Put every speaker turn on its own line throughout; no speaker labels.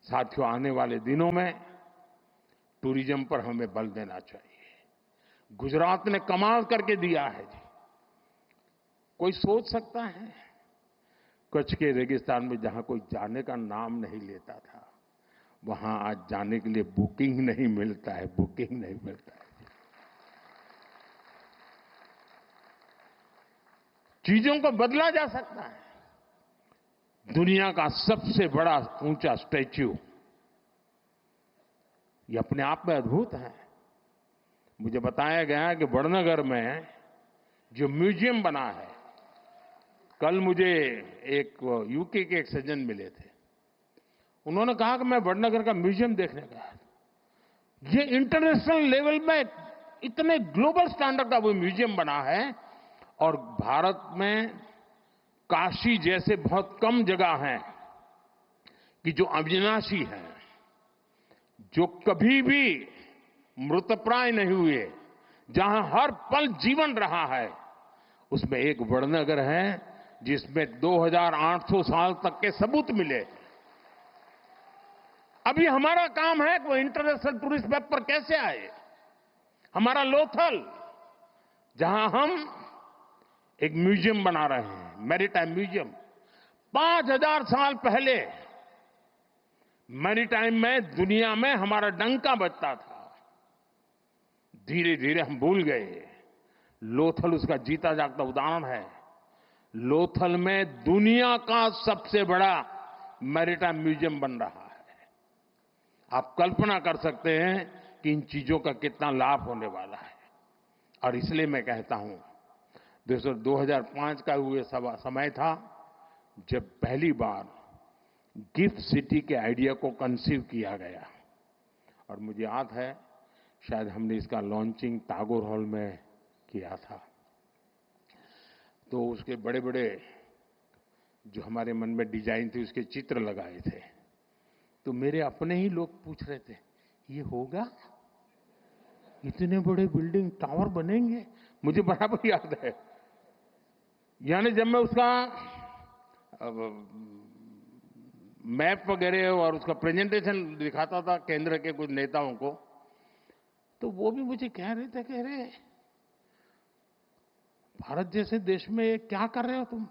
साथियों, आने वाले दिनों में टूरिज्म पर हमें बल देना चाहिए। गुजरात ने कमाल करके दिया है जी। कोई सोच सकता है कच्छ के रेगिस्तान में जहां कोई जाने का नाम नहीं लेता था, वहां आज जाने के लिए बुकिंग नहीं मिलता है, बुकिंग नहीं मिलता है। चीजों को बदला जा सकता है। दुनिया का सबसे बड़ा ऊंचा स्टैच्यू, ये अपने आप में अद्भुत है। मुझे बताया गया कि वड़नगर में जो म्यूजियम बना है, कल मुझे एक यूके के एक सज्जन मिले थे। उन्होंने कहा कि मैं वड़नगर का म्यूजियम देखने गया। ये इंटरनेशनल लेवल में इतने ग्लोबल स्टैंडर्ड का वो म्यूजियम बना है, और भारत में काशी जैसे बहुत कम जगह हैं कि जो अविनाशी हैं, जो कभी भी मृतप्राय नहीं हुए, जहां हर पल जीवन रहा है, उसमें एक वड़नगर है जिसमें 2800 साल तक के सबूत मिले। अभी हमारा काम है कि वो इंटरनेशनल टूरिस्ट मैप पर कैसे आए। हमारा लोथल, जहां हम एक म्यूजियम बना रहे हैं, मैरीटाइम म्यूजियम, 5000 साल पहले मैरीटाइम में दुनिया में हमारा डंका बजता था। धीरे धीरे हम भूल गए। लोथल उसका जीता जागता उदाहरण है। लोथल में दुनिया का सबसे बड़ा मैरीटाइम म्यूजियम बन रहा है। आप कल्पना कर सकते हैं कि इन चीजों का कितना लाभ होने वाला है। और इसलिए मैं कहता हूं, 2005 का हुए समय था जब पहली बार गिफ्ट सिटी के आइडिया को कंसीव किया गया। और मुझे याद है, शायद हमने इसका लॉन्चिंग टैगोर हॉल में किया था। तो उसके बड़े बड़े जो हमारे मन में डिजाइन थी, उसके चित्र लगाए थे। तो मेरे अपने ही लोग पूछ रहे थे, ये होगा? इतने बड़े बिल्डिंग टावर बनेंगे? मुझे बराबर याद है। यानी जब मैं उसका मैप वगैरह और उसका प्रेजेंटेशन दिखाता था केंद्र के कुछ नेताओं को, तो वो भी मुझे कह रहे थे, कह रहे भारत जैसे देश में क्या कर रहे हो तुम?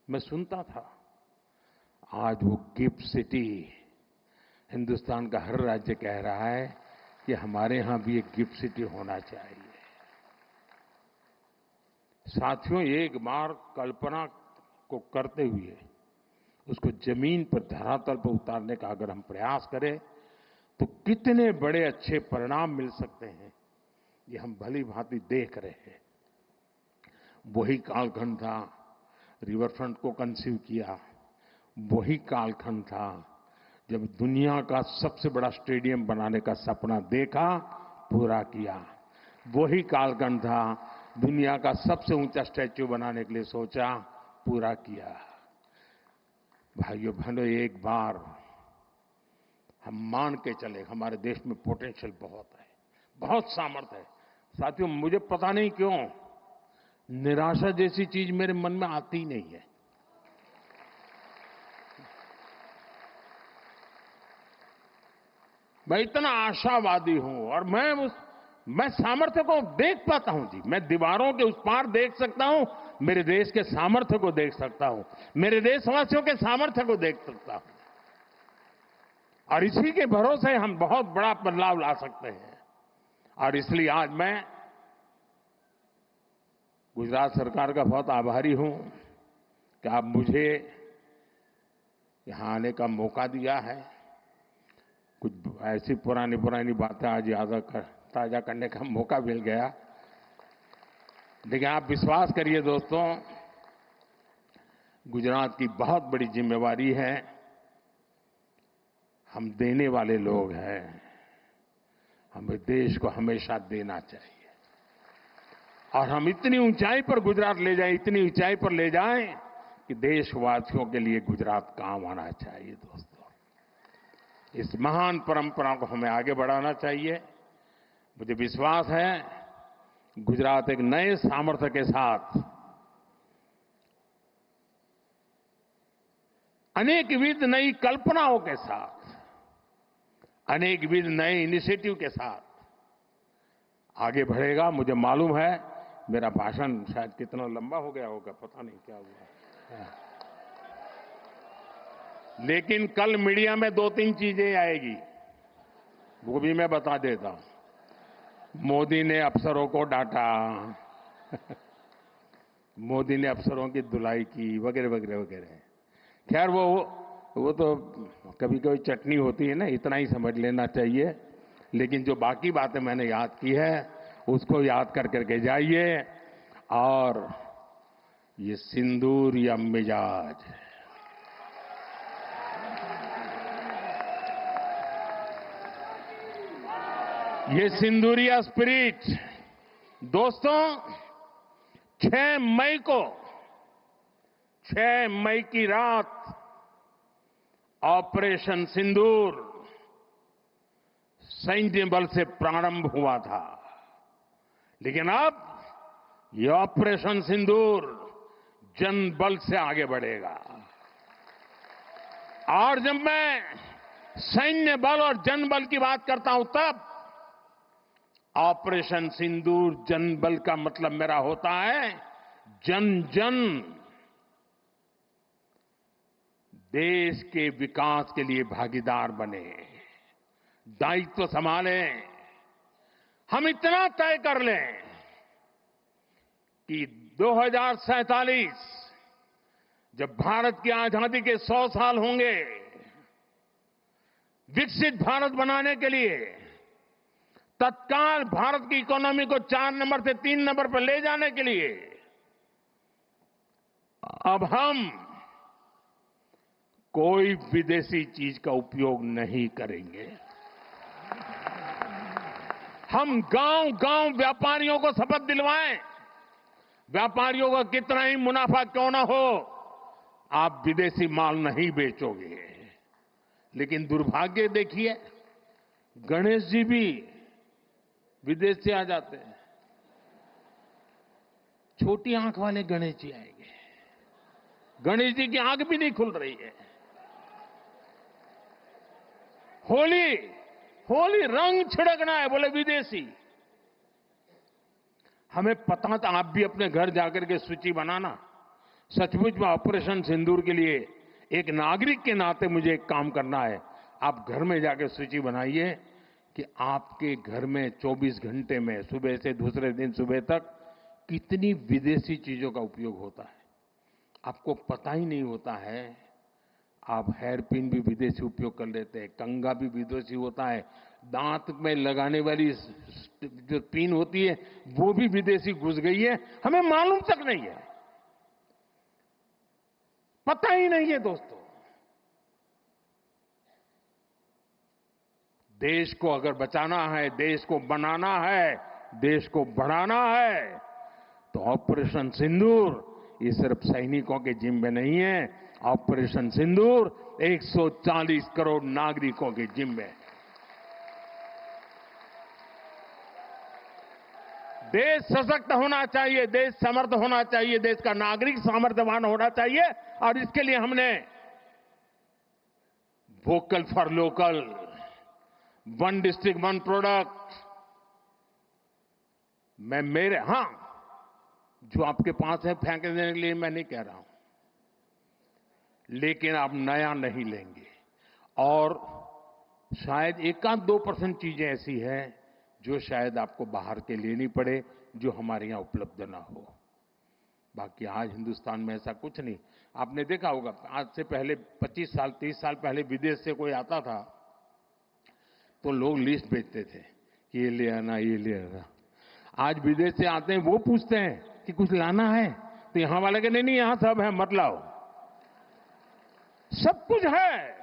मैं सुनता था। आज वो गिफ्ट सिटी, हिंदुस्तान का हर राज्य कह रहा है कि हमारे यहां भी एक गिफ्ट सिटी होना चाहिए। साथियों, एक बार कल्पना को करते हुए उसको जमीन पर, धरातल पर उतारने का अगर हम प्रयास करें तो कितने बड़े अच्छे परिणाम मिल सकते हैं, ये हम भली भांति देख रहे हैं। वही कालखंड था, रिवर फ्रंट को कंसीव किया। वही कालखंड था जब दुनिया का सबसे बड़ा स्टेडियम बनाने का सपना देखा, पूरा किया। वही कालखंड था दुनिया का सबसे ऊंचा स्टैच्यू बनाने के लिए सोचा, पूरा किया। भाइयों बहनों, एक बार हम मान के चले, हमारे देश में पोटेंशियल बहुत है, बहुत सामर्थ्य है। साथियों, मुझे पता नहीं क्यों निराशा जैसी चीज मेरे मन में आती ही नहीं है। मैं इतना आशावादी हूं, और मैं सामर्थ्य को देख पाता हूं जी। मैं दीवारों के उस पार देख सकता हूं, मेरे देश के सामर्थ्य को देख सकता हूं, मेरे देशवासियों के सामर्थ्य को देख सकता हूं। और इसी के भरोसे हम बहुत बड़ा बदलाव ला सकते हैं। और इसलिए आज मैं गुजरात सरकार का बहुत आभारी हूं कि आप मुझे यहां आने का मौका दिया है। कुछ ऐसी पुरानी पुरानी बातें आज ताजा करने का मौका मिल गया। लेकिन आप विश्वास करिए दोस्तों, गुजरात की बहुत बड़ी जिम्मेवारी है। हम देने वाले लोग हैं, हमें देश को हमेशा देना चाहिए। और हम इतनी ऊंचाई पर गुजरात ले जाएं, इतनी ऊंचाई पर ले जाएं कि देशवासियों के लिए गुजरात काम आना चाहिए। दोस्तों, इस महान परंपरा को हमें आगे बढ़ाना चाहिए। मुझे विश्वास है गुजरात एक नए सामर्थ्य के साथ अनेकविध नई कल्पनाओं के साथ, अनेकविध नए इनिशिएटिव के साथ आगे बढ़ेगा। मुझे मालूम है मेरा भाषण शायद कितना लंबा हो गया होगा, पता नहीं क्या हुआ, लेकिन कल मीडिया में 2-3 चीजें आएगी, वो भी मैं बता देता हूं। मोदी ने अफसरों को डांटा, मोदी ने अफसरों की धुलाई की, वगैरह वगैरह वगैरह। खैर वो तो कभी कभी चटनी होती है ना, इतना ही समझ लेना चाहिए। लेकिन जो बाकी बातें मैंने याद की है उसको याद कर करके जाइए। और ये सिंदूर या मिजाज, ये सिंदूरिया स्पिरिट दोस्तों, 6 मई की रात ऑपरेशन सिंदूर सैन्य बल से प्रारंभ हुआ था, लेकिन अब ये ऑपरेशन सिंदूर जनबल से आगे बढ़ेगा। और जब मैं सैन्य बल और जनबल की बात करता हूं, तब ऑपरेशन सिंदूर जनबल का मतलब मेरा होता है जन जन देश के विकास के लिए भागीदार बने, दायित्व संभालें। हम इतना तय कर लें कि 2047 जब भारत की आजादी के 100 साल होंगे, विकसित भारत बनाने के लिए तत्काल भारत की इकोनॉमी को 4 नंबर से 3 नंबर पर ले जाने के लिए अब हम कोई विदेशी चीज का उपयोग नहीं करेंगे। हम गांव-गांव व्यापारियों को शपथ दिलवाएं, व्यापारियों का कितना ही मुनाफा क्यों ना हो, आप विदेशी माल नहीं बेचोगे। लेकिन दुर्भाग्य देखिए, गणेश जी भी विदेश से आ जाते हैं। छोटी आंख वाले गणेश जी आएंगे, गणेश जी की आंख भी नहीं खुल रही है। होली रंग छिड़कना है, बोले विदेशी। हमें पता था, आप भी अपने घर जाकर के सूची बनाना। सचमुच में ऑपरेशन सिंदूर के लिए एक नागरिक के नाते मुझे एक काम करना है। आप घर में जाकर सूची बनाइए कि आपके घर में 24 घंटे में सुबह से दूसरे दिन सुबह तक कितनी विदेशी चीजों का उपयोग होता है। आपको पता ही नहीं होता है। आप हेयर पिन भी विदेशी उपयोग कर लेते हैं, कंघा भी विदेशी होता है, दांत में लगाने वाली जो पिन होती है वो भी विदेशी घुस गई है, हमें मालूम तक नहीं है, पता ही नहीं है। दोस्तों, देश को अगर बचाना है, देश को बनाना है, देश को बढ़ाना है, तो ऑपरेशन सिंदूर ये सिर्फ सैनिकों के जिम्मे नहीं है। ऑपरेशन सिंदूर 140 करोड़ नागरिकों के जिम्मे। देश सशक्त होना चाहिए, देश समर्थ होना चाहिए, देश का नागरिक सामर्थ्यवान होना चाहिए। और इसके लिए हमने vocal for local, 1 district 1 product, जो आपके पास है फेंक देने के लिए मैं नहीं कह रहा हूं, लेकिन आप नया नहीं लेंगे। और शायद 1-2% चीजें ऐसी हैं जो शायद आपको बाहर के लेनी पड़े, जो हमारे यहां उपलब्ध ना हो। बाकी आज हिंदुस्तान में ऐसा कुछ नहीं। आपने देखा होगा, आज से पहले 25 साल 30 साल पहले विदेश से कोई आता था तो लोग लिस्ट भेजते थे कि ये ले आना, ये ले आना। आज विदेश से आते हैं, वो पूछते हैं कि कुछ लाना है, तो यहां वाले के नहीं, यहां सब है, मत लाओ, सब कुछ है।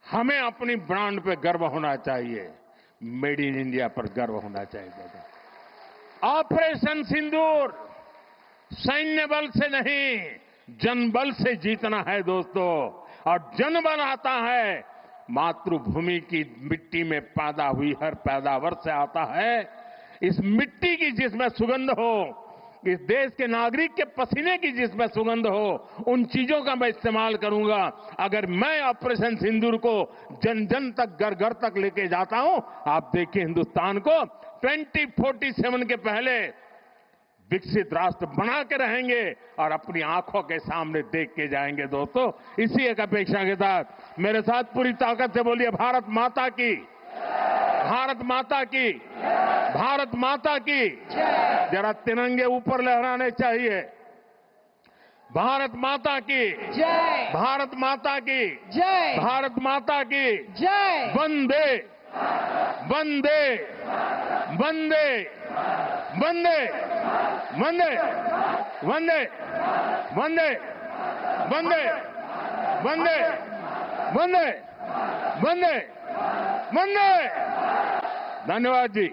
हमें अपनी ब्रांड पे गर्व होना चाहिए, मेड इन इंडिया पर गर्व होना चाहिए। ऑपरेशन सिंदूर सैन्य बल से नहीं, जनबल से जीतना है दोस्तों। और जनबल आता है मातृभूमि की मिट्टी में पैदा हुई हर पैदावार से आता है। इस मिट्टी की जिसमें सुगंध हो, इस देश के नागरिक के पसीने की जिसमें सुगंध हो, उन चीजों का मैं इस्तेमाल करूंगा। अगर मैं ऑपरेशन सिंदूर को जन जन तक, घर घर तक लेके जाता हूं, आप देखिए हिंदुस्तान को 2047 के पहले विकसित राष्ट्र बना के रहेंगे और अपनी आंखों के सामने देख के जाएंगे। दोस्तों, इसी एक अपेक्षा के साथ मेरे साथ पूरी ताकत से बोलिए, भारत माता की, भारत माता की, भारत माता की। जरा तिरंगे ऊपर लहराने चाहिए। भारत माता की
जय,
भारत माता की
जय,
भारत माता की
जय,
वंदे वंदे वंदे वंदे वंदे वंदे वंदे वंदे वंदे वंदे वंदे वंदे। धन्यवाद जी।